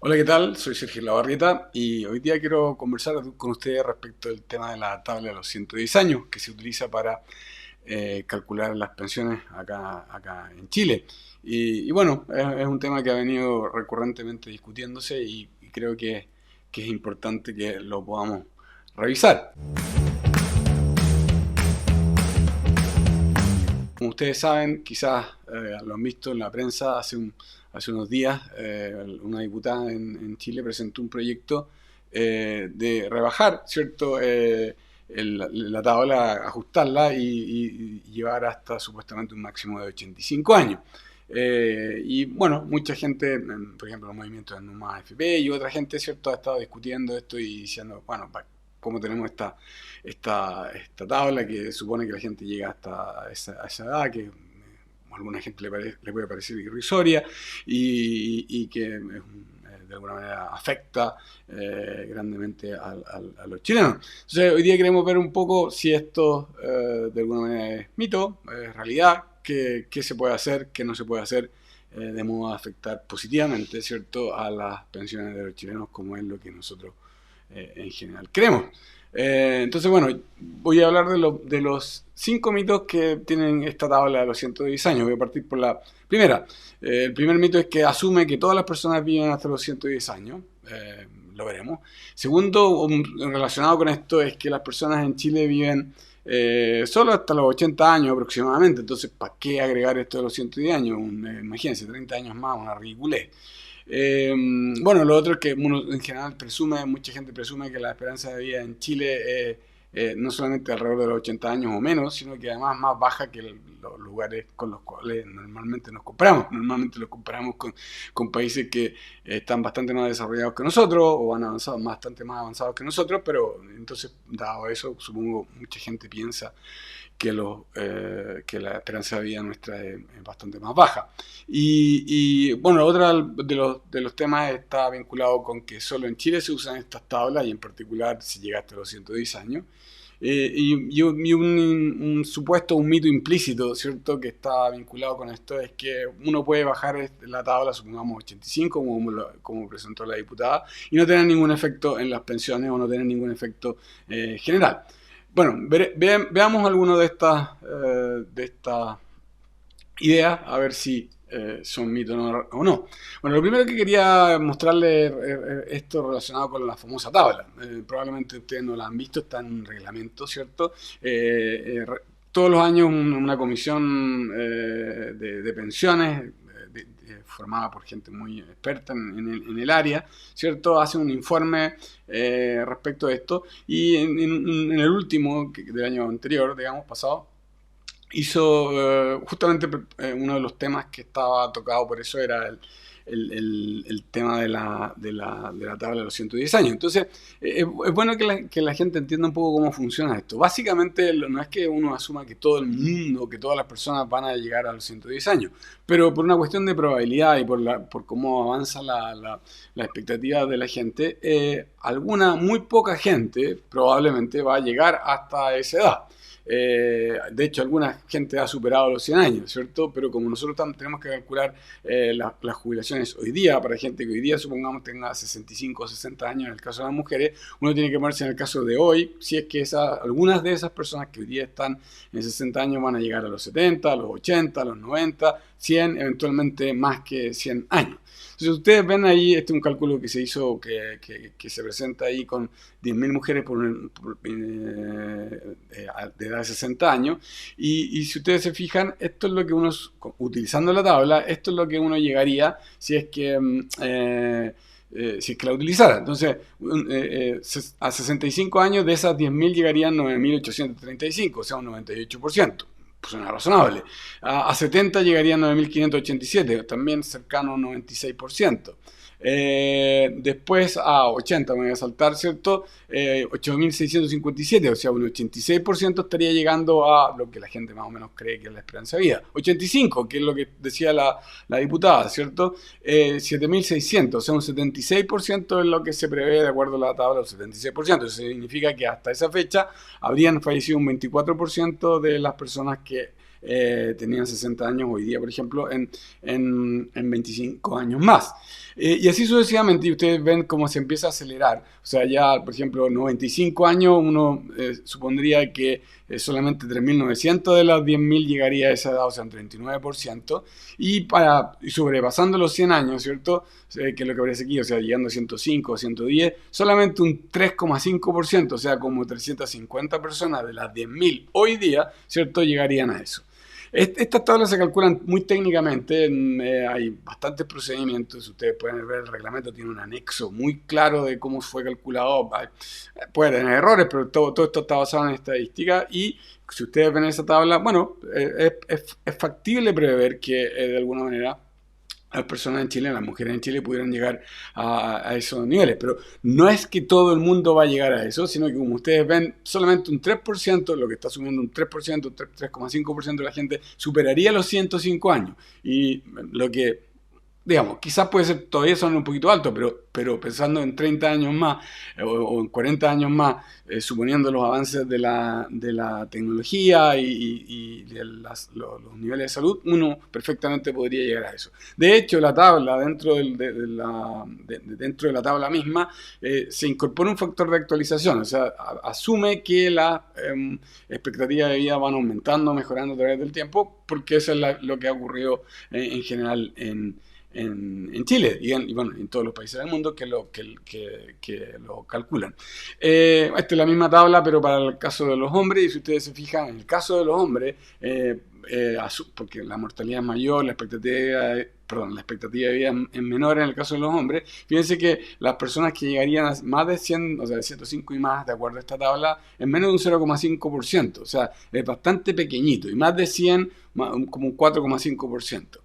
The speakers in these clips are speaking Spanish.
Hola, ¿qué tal? Soy Sergio Labarrieta y hoy día quiero conversar con ustedes respecto del tema de la tabla de los 110 años que se utiliza para calcular las pensiones acá en Chile. Y bueno, es un tema que ha venido recurrentemente discutiéndose y creo que es importante que lo podamos revisar. Como ustedes saben, quizás lo han visto en la prensa hace unos días, una diputada en Chile presentó un proyecto de rebajar, ¿cierto? La tabla, ajustarla y llevar hasta supuestamente un máximo de 85 años. Y bueno, mucha gente, por ejemplo, los movimientos de Numa AFP y otra gente, ¿cierto?, ha estado discutiendo esto y diciendo, bueno, cómo tenemos esta tabla que supone que la gente llega hasta esa edad, que a alguna gente le puede parecer irrisoria y que de alguna manera afecta grandemente a los chilenos. Entonces, hoy día queremos ver un poco si esto de alguna manera es mito, es realidad, qué se puede hacer, qué no se puede hacer de modo a afectar positivamente, ¿cierto?, a las pensiones de los chilenos, como es lo que nosotros en general creemos. Entonces, bueno, voy a hablar de los 5 mitos que tienen esta tabla de los 110 años. Voy a partir por la primera. El primer mito es que asume que todas las personas viven hasta los 110 años. Lo veremos. Segundo, relacionado con esto, es que las personas en Chile viven solo hasta los 80 años aproximadamente. Entonces, ¿para qué agregar esto de los 110 años? Imagínense, 30 años más, una ridiculez. Bueno, lo otro es que uno en general presume, mucha gente presume que la esperanza de vida en Chile es no solamente alrededor de los 80 años o menos, sino que además más baja que los lugares con los cuales normalmente nos comparamos. Normalmente los comparamos con países que están bastante más desarrollados que nosotros o han avanzado bastante más avanzados que nosotros, pero entonces, dado eso, supongo mucha gente piensa que la esperanza de vida nuestra es bastante más baja. Bueno, otro de los temas está vinculado con que solo en Chile se usan estas tablas y en particular si llegaste a los 110 años. Un supuesto, un mito implícito, ¿cierto?, que está vinculado con esto es que uno puede bajar la tabla, supongamos 85, como presentó la diputada, y no tener ningún efecto en las pensiones o no tener ningún efecto general. Bueno, veamos algunas de estas ideas, a ver si son mitos o no. Bueno, lo primero que quería mostrarles esto relacionado con la famosa tabla. Probablemente ustedes no la han visto, está en un reglamento, ¿cierto? Todos los años una comisión de pensiones formada por gente muy experta en el área, ¿cierto?, hace un informe respecto a esto y en el último del año anterior, digamos, pasado, hizo justamente uno de los temas que estaba tocado por eso era el tema de la tabla de los 110 años. Entonces, es bueno que la gente entienda un poco cómo funciona esto. Básicamente, no es que uno asuma que todo el mundo, que todas las personas van a llegar a los 110 años, pero por una cuestión de probabilidad y por cómo avanza la expectativa de la gente, alguna muy poca gente probablemente va a llegar hasta esa edad. De hecho, alguna gente ha superado los 100 años, ¿cierto? Pero como nosotros tenemos que calcular las jubilaciones hoy día, para gente que hoy día supongamos tenga 65 o 60 años en el caso de las mujeres, uno tiene que ponerse en el caso de hoy, si es que algunas de esas personas que hoy día están en 60 años van a llegar a los 70, a los 80, a los 90, 100, eventualmente más que 100 años. Entonces ustedes ven ahí, este es un cálculo que se hizo, que se presenta ahí con 10.000 mujeres de edad de 60 años, y si ustedes se fijan, esto es lo que uno, utilizando la tabla, esto es lo que uno llegaría si es que si es que la utilizara. Entonces, a 65 años de esas 10.000 llegarían 9.835, o sea, un 98%. Suena razonable. A 70 llegarían 9.587, también cercano a un 96%. Después a 80 me voy a saltar, ¿cierto? 8.657, o sea, un 86% estaría llegando a lo que la gente más o menos cree que es la esperanza de vida. 85, que es lo que decía la diputada, ¿cierto? 7.600, o sea, un 76% es lo que se prevé de acuerdo a la tabla del 76%. Eso significa que hasta esa fecha habrían fallecido un 24% de las personas que tenían 60 años hoy día, por ejemplo, en 25 años más. Y así sucesivamente, y ustedes ven cómo se empieza a acelerar. O sea, ya, por ejemplo, 95 años, uno supondría que solamente 3.900 de las 10.000 llegaría a esa edad, o sea, un 39%. Y sobrepasando los 100 años, ¿cierto? Que es lo que aparece aquí, o sea, llegando a 105 o 110, solamente un 3,5%, o sea, como 350 personas de las 10.000 hoy día, ¿cierto? Llegarían a eso. Estas tablas se calculan muy técnicamente, hay bastantes procedimientos, ustedes pueden ver el reglamento, tiene un anexo muy claro de cómo fue calculado, puede tener errores, pero todo esto está basado en estadística y si ustedes ven esa tabla, bueno, es factible prever que de alguna manera las personas en Chile, las mujeres en Chile pudieran llegar a esos niveles. Pero no es que todo el mundo va a llegar a eso, sino que como ustedes ven, solamente un 3%, lo que está subiendo un 3%, 3,5% de la gente, superaría los 105 años. Y lo que, digamos, quizás puede ser, todavía son un poquito altos, pero pensando en 30 años más o en 40 años más, suponiendo los avances de la tecnología y de los niveles de salud, uno perfectamente podría llegar a eso. De hecho, la tabla, dentro dentro de la tabla misma, se incorpora un factor de actualización, o sea, asume que las expectativas de vida van aumentando, mejorando a través del tiempo, porque eso es lo que ha ocurrido en general en Chile y bueno, en todos los países del mundo que lo calculan. Esta es la misma tabla, pero para el caso de los hombres, y si ustedes se fijan, en el caso de los hombres, porque la mortalidad es mayor, la expectativa de vida es menor en el caso de los hombres, fíjense que las personas que llegarían a más de 100, o sea, de 105 y más, de acuerdo a esta tabla, es menos de un 0,5%, o sea, es bastante pequeñito, y más de 100, como un 4,5%. O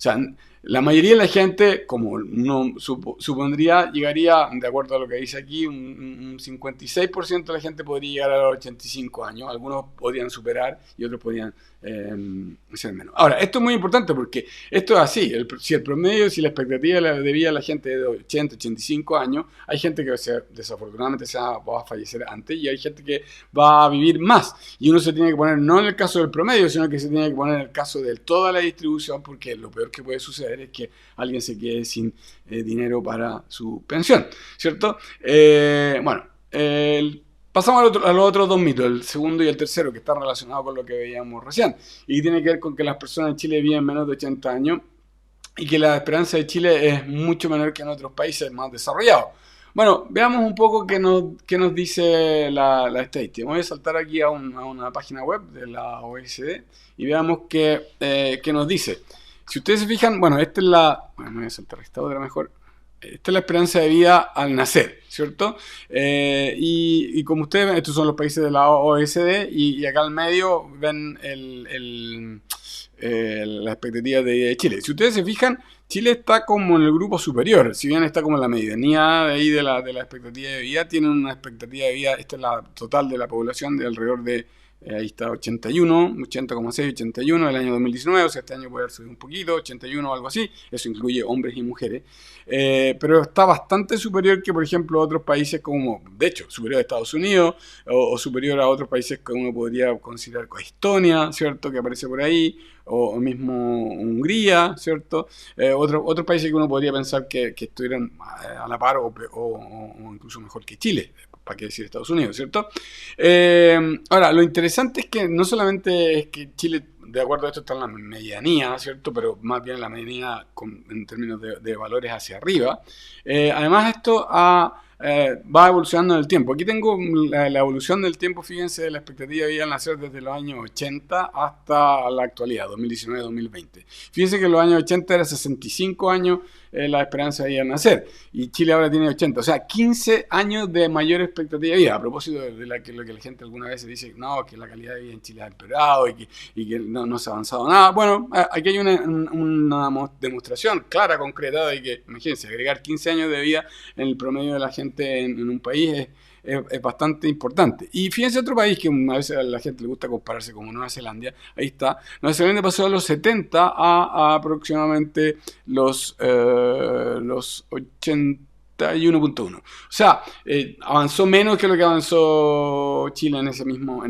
sea, la mayoría de la gente, como uno supondría, llegaría, de acuerdo a lo que dice aquí, un 56% de la gente podría llegar a los 85 años. Algunos podrían superar y otros podrían ser menos. Ahora, esto es muy importante porque esto es así. Si el promedio, si la expectativa de vida de la gente es de 80, 85 años, hay gente que desafortunadamente va a fallecer antes y hay gente que va a vivir más. Y uno se tiene que poner no en el caso del promedio, sino que se tiene que poner en el caso de toda la distribución, porque lo peor que puede suceder es que alguien se quede sin dinero para su pensión, ¿cierto? Bueno, pasamos a los otros dos mitos, el segundo y el tercero, que están relacionados con lo que veíamos recién, y tiene que ver con que las personas en Chile viven menos de 80 años y que la esperanza de Chile es mucho menor que en otros países más desarrollados. Bueno, veamos un poco qué nos dice la estadística. Voy a saltar aquí a una página web de la OECD y veamos qué nos dice. Si ustedes se fijan, bueno, esta es bueno, me voy a saltar esta otra mejor. Esta es la esperanza de vida al nacer, ¿cierto? Y como ustedes ven, estos son los países de la OECD y acá al medio ven la expectativa de vida de Chile. Si ustedes se fijan, Chile está como en el grupo superior, si bien está como en la medianía de ahí de la expectativa de vida, tiene una expectativa de vida, esta es la total de la población, de alrededor de ahí está 81, 80,6, 81 del año 2019, o sea, este año puede haber subido un poquito, 81 o algo así, eso incluye hombres y mujeres, pero está bastante superior que, por ejemplo, otros países como, de hecho, superior a Estados Unidos o superior a otros países que uno podría considerar como Estonia, ¿cierto?, que aparece por ahí, o mismo Hungría, ¿cierto? Otros países que uno podría pensar que estuvieran a la par o incluso mejor que Chile. ¿Para qué decir Estados Unidos, cierto? Ahora, lo interesante es que no solamente es que Chile, de acuerdo a esto, está en la medianía, ¿cierto? Pero más bien la medianía en términos de valores hacia arriba. Además, esto va evolucionando en el tiempo. Aquí tengo la evolución del tiempo, fíjense, de la expectativa de vida al nacer desde los años 80 hasta la actualidad, 2019-2020. Fíjense que en los años 80 era 65 años la esperanza de vida al nacer, y Chile ahora tiene 80, o sea, 15 años de mayor expectativa de vida. A propósito de lo que la gente alguna vez dice, no, que la calidad de vida en Chile ha empeorado y que no se ha avanzado nada. Bueno, aquí hay una demostración clara, concreta, de que, imagínense, agregar 15 años de vida en el promedio de la gente en un país es bastante importante. Y fíjense otro país que a veces a la gente le gusta compararse como Nueva Zelanda. Ahí está. Nueva Zelanda pasó de los 70 a aproximadamente los 81,1. O sea, avanzó menos que lo que avanzó Chile en ese mismo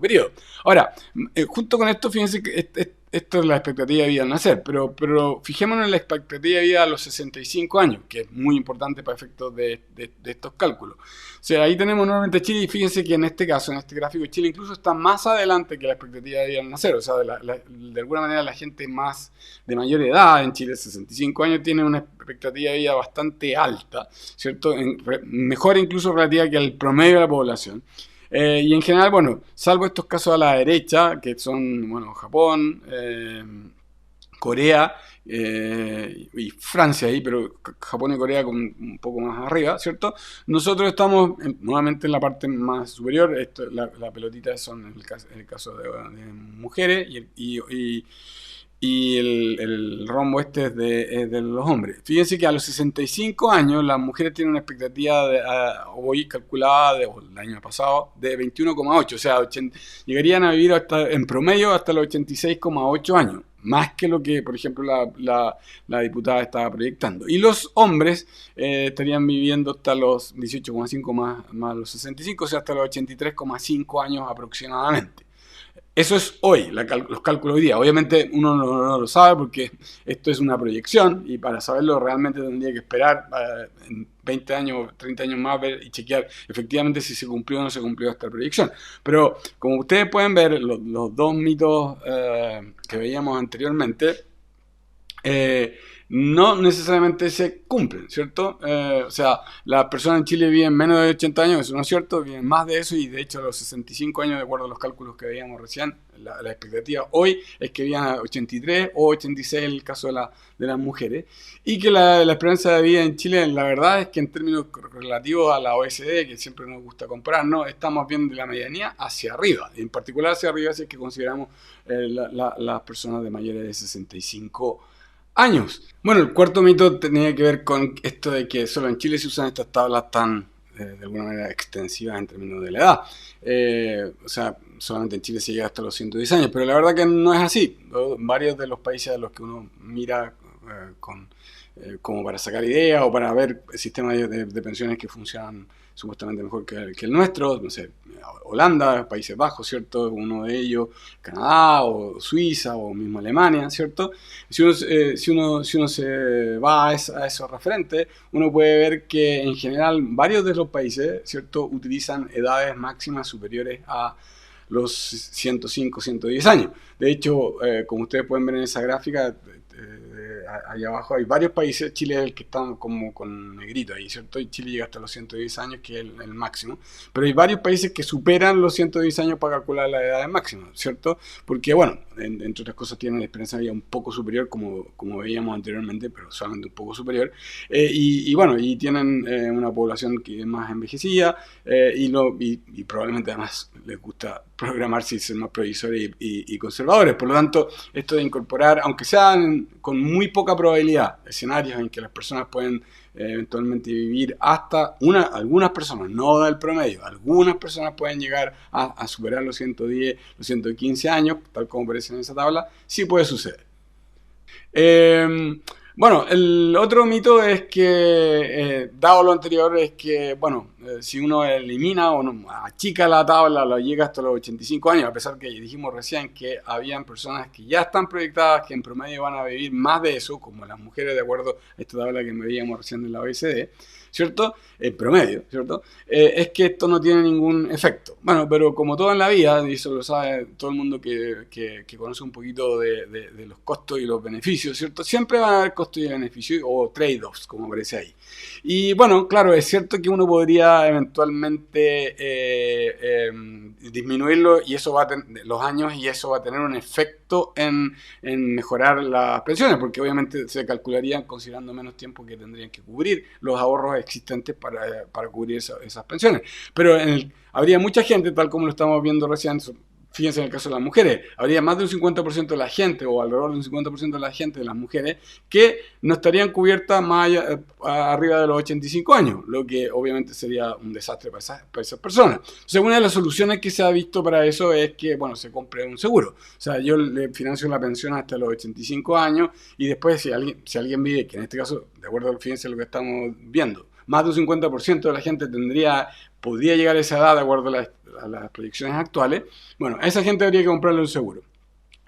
periodo. Ahora, junto con esto, fíjense que esto es la expectativa de vida al nacer, pero fijémonos en la expectativa de vida a los 65 años, que es muy importante para efectos de estos cálculos. O sea, ahí tenemos nuevamente Chile y fíjense que en este caso, en este gráfico, Chile incluso está más adelante que la expectativa de vida al nacer. O sea, de alguna manera la gente más de mayor edad en Chile, 65 años, tiene una expectativa de vida bastante alta, ¿cierto? Mejor incluso relativa que el promedio de la población. Y en general, bueno, salvo estos casos a la derecha, que son, bueno, Japón, Corea y Francia ahí, pero Japón y Corea con un poco más arriba, ¿cierto? Nosotros estamos nuevamente en la parte más superior, la pelotita son en el caso de mujeres y el rombo este es de los hombres. Fíjense que a los 65 años las mujeres tienen una expectativa hoy calculada el año pasado de 21,8, o sea, llegarían a vivir en promedio hasta los 86,8 años, más que lo que, por ejemplo, la diputada estaba proyectando. Y los hombres estarían viviendo hasta los 18,5 más los 65, o sea, hasta los 83,5 años aproximadamente. Eso es hoy, los cálculos hoy día. Obviamente uno no lo sabe porque esto es una proyección y para saberlo realmente tendría que esperar en 20 años, 30 años más ver y chequear efectivamente si se cumplió o no se cumplió esta proyección. Pero como ustedes pueden ver, los dos mitos que veíamos anteriormente no necesariamente se cumplen, ¿cierto? O sea, las personas en Chile viven menos de 80 años, eso no es cierto, viven más de eso y de hecho a los 65 años, de acuerdo a los cálculos que veíamos recién, la expectativa hoy es que vivan a 83 o 86 en el caso de las mujeres y que la esperanza de vida en Chile, la verdad es que en términos relativos a la OECD, que siempre nos gusta compararnos, estamos viendo de la medianía hacia arriba, en particular hacia arriba si es que consideramos las personas de mayores de 65 años. Bueno, el cuarto mito tenía que ver con esto de que solo en Chile se usan estas tablas tan, de alguna manera, extensivas en términos de la edad. O sea, solamente en Chile se llega hasta los 110 años, pero la verdad que no es así. Varios de los países a los que uno mira como para sacar ideas o para ver sistemas de pensiones que funcionan supuestamente mejor que el nuestro, no sé, Holanda, Países Bajos, ¿cierto? Uno de ellos, Canadá o Suiza o mismo Alemania, ¿cierto? Si uno se va a esos referentes, uno puede ver que en general varios de los países, ¿cierto?, utilizan edades máximas superiores a los 105, 110 años. De hecho, como ustedes pueden ver en esa gráfica, allá abajo hay varios países, Chile es el que está como con negrito ahí, ¿cierto? Y Chile llega hasta los 110 años, que es el máximo. Pero hay varios países que superan los 110 años para calcular la edad máxima, ¿cierto? Porque, bueno, entre otras cosas tienen la esperanza de vida un poco superior, como veíamos anteriormente, pero solamente un poco superior. Bueno, y tienen una población que es más envejecida y probablemente además les gusta programarse y ser más previsores y conservadores. Por lo tanto, esto de incorporar, aunque sean con muy poca probabilidad, escenarios en que las personas pueden eventualmente vivir hasta algunas personas, no del promedio, algunas personas pueden llegar a superar los 110, los 115 años, tal como aparece en esa tabla, sí puede suceder. Bueno, el otro mito es que, dado lo anterior, es que, bueno, si uno elimina o no, achica la tabla, lo llega hasta los 85 años, a pesar que dijimos recién que habían personas que ya están proyectadas que en promedio van a vivir más de eso, como las mujeres, de acuerdo a esta tabla que veíamos recién de la OECD, ¿cierto? En promedio, ¿cierto? Es que esto no tiene ningún efecto. Bueno, pero como todo en la vida, y eso lo sabe todo el mundo que conoce un poquito de los costos y los beneficios, ¿cierto? Siempre van a haber costos y beneficios o trade-offs, como aparece ahí. Y bueno, claro, es cierto que uno podría eventualmente disminuirlo y eso va a los años y eso va a tener un efecto en mejorar las pensiones, porque obviamente se calcularían considerando menos tiempo que tendrían que cubrir los ahorros existentes para cubrir esas pensiones. Pero habría mucha gente, tal como lo estamos viendo recién, fíjense en el caso de las mujeres, habría más de un 50% de la gente, o alrededor de un 50% de la gente, de las mujeres, que no estarían cubiertas más arriba de los 85 años, lo que obviamente sería un desastre para esas personas. Entonces, una de las soluciones que se ha visto para eso es que, bueno, se compre un seguro. O sea, yo le financio la pensión hasta los 85 años y después si alguien vive, que en este caso, de acuerdo, fíjense lo que estamos viendo, más de un 50% de la gente podría llegar a esa edad de acuerdo a las proyecciones actuales. Bueno, a esa gente habría que comprarle un seguro.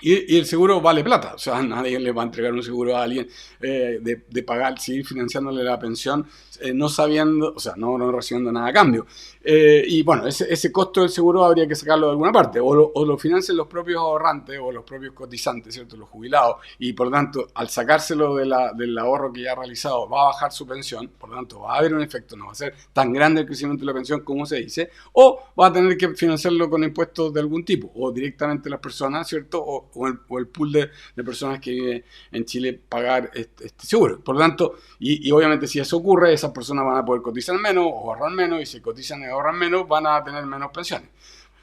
Y el seguro vale plata, o sea, nadie le va a entregar un seguro a alguien de pagar, seguir financiándole la pensión, no sabiendo, o sea, no recibiendo nada a cambio. Y bueno, ese costo del seguro habría que sacarlo de alguna parte, o lo financian los propios ahorrantes o los propios cotizantes, ¿cierto? Los jubilados, y por lo tanto, al sacárselo del ahorro que ya ha realizado, va a bajar su pensión, por lo tanto, va a haber un efecto, no va a ser tan grande el crecimiento de la pensión como se dice, o va a tener que financiarlo con impuestos de algún tipo, o directamente las personas, ¿cierto? O el pool de personas que vive en Chile pagar este seguro. Por lo tanto, y obviamente si eso ocurre, esas personas van a poder cotizar menos o ahorrar menos, y si cotizan y ahorran menos, van a tener menos pensiones.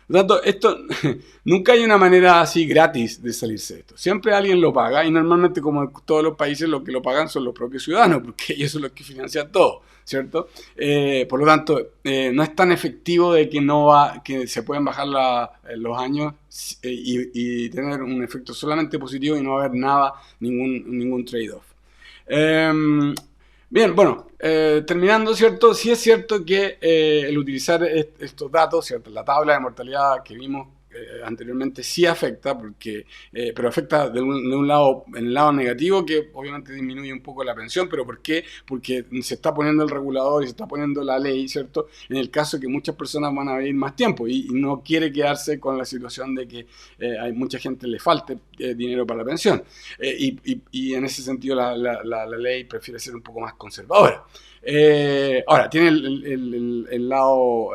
Por lo tanto, esto nunca hay una manera así gratis de salirse de esto. Siempre alguien lo paga y normalmente, como en todos los países, los que lo pagan son los propios ciudadanos, porque ellos son los que financian todo, ¿cierto? Por lo tanto, no es tan efectivo de que se pueden bajar los años y tener un efecto solamente positivo y no haber ningún trade-off. Bien, bueno, terminando, ¿cierto? Sí es cierto que el utilizar estos datos, ¿cierto? La tabla de mortalidad que vimos anteriormente sí afecta, pero afecta de un lado, en el lado negativo, que obviamente disminuye un poco la pensión, pero ¿por qué? Porque se está poniendo el regulador y se está poniendo la ley, ¿cierto? En el caso que muchas personas van a vivir más tiempo y no quiere quedarse con la situación de que hay mucha gente le falte dinero para la pensión. Y en ese sentido la ley prefiere ser un poco más conservadora. Ahora, tiene el lado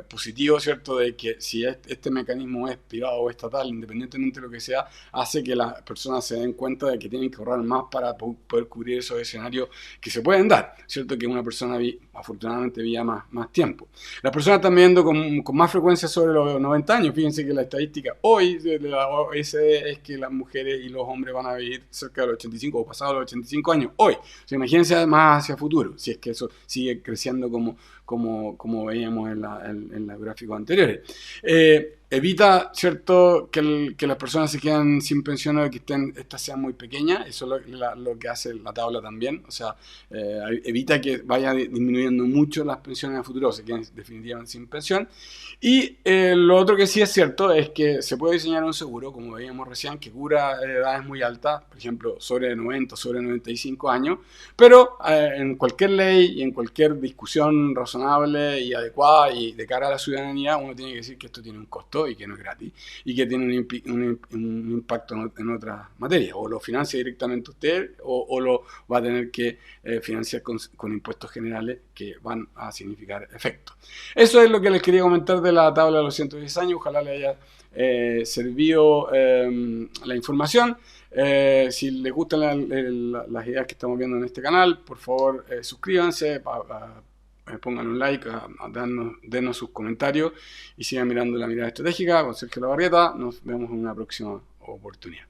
positivo, ¿cierto?, de que si este mecanismo es privado o estatal, independientemente de lo que sea, hace que las personas se den cuenta de que tienen que ahorrar más para poder cubrir esos escenarios que se pueden dar, ¿cierto?, que una persona afortunadamente viva más tiempo. Las personas están viendo con más frecuencia sobre los 90 años. Fíjense que la estadística hoy de la OECD es que las mujeres y los hombres van a vivir cerca de los 85 o pasados los 85 años hoy. O sea, imagínense más hacia futuro, si es que eso sigue creciendo como veíamos en los gráficos anteriores. Evita, ¿cierto?, que las personas se queden sin pensión o que estas sean muy pequeñas. Eso es lo que hace la tabla también. O sea, evita que vaya disminuyendo mucho las pensiones a futuro o se queden definitivamente sin pensión. Y lo otro que sí es cierto es que se puede diseñar un seguro, como veíamos recién, que cubra edades muy altas, por ejemplo, sobre 90, sobre 95 años, pero en cualquier ley y en cualquier discusión razonable y adecuada y de cara a la ciudadanía, uno tiene que decir que esto tiene un costo y que no es gratis y que tiene un impacto en otras materias. O lo financia directamente usted o lo va a tener que financiar con impuestos generales que van a significar efectos. Eso es lo que les quería comentar de la tabla de los 110 años. Ojalá le haya servido la información. Si les gustan las ideas que estamos viendo en este canal, por favor suscríbanse, pongan un like, denos sus comentarios y sigan mirando La Mirada Estratégica con Sergio Labarrieta. Nos vemos en una próxima oportunidad.